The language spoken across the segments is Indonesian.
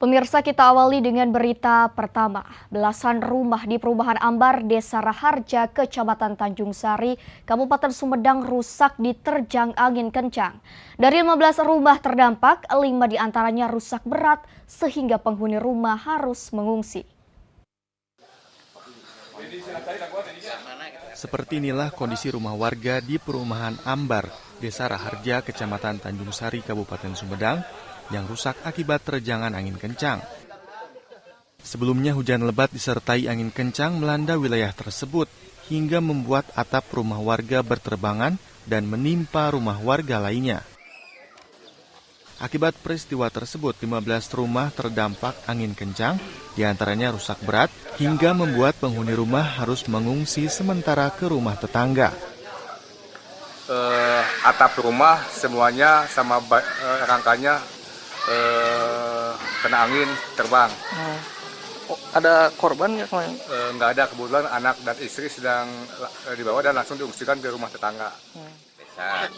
Pemirsa, kita awali dengan berita pertama. Belasan rumah di Perumahan Ambar, Desa Raharja, Kecamatan Tanjung Sari, Kabupaten Sumedang rusak diterjang angin kencang. Dari 15 rumah terdampak, 5 diantaranya rusak berat sehingga penghuni rumah harus mengungsi. Seperti inilah kondisi rumah warga di Perumahan Ambar, Desa Raharja, Kecamatan Tanjung Sari, Kabupaten Sumedang, yang rusak akibat terjangan angin kencang. Sebelumnya hujan lebat disertai angin kencang melanda wilayah tersebut hingga membuat atap rumah warga berterbangan dan menimpa rumah warga lainnya. Akibat peristiwa tersebut, 15 rumah terdampak angin kencang, diantaranya rusak berat hingga membuat penghuni rumah harus mengungsi sementara ke rumah tetangga. Atap rumah semuanya sama rangkanya kena angin terbang. Ada korban nggak kemarin? Nggak ada, kebetulan anak dan istri sedang dibawa dan langsung diungsikan ke rumah tetangga.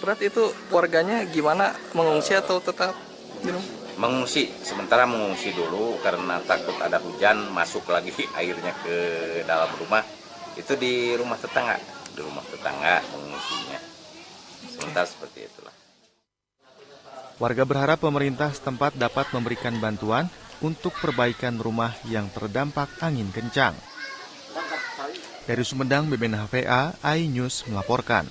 Berarti itu warganya gimana, mengungsi atau tetap di rumah? Mengungsi, sementara mengungsi dulu karena takut ada hujan masuk lagi airnya ke dalam rumah. Itu di rumah tetangga mengungsinya. Sementara seperti itulah. Warga berharap pemerintah setempat dapat memberikan bantuan untuk perbaikan rumah yang terdampak angin kencang. Dari Sumedang, Beben HVA, iNews melaporkan.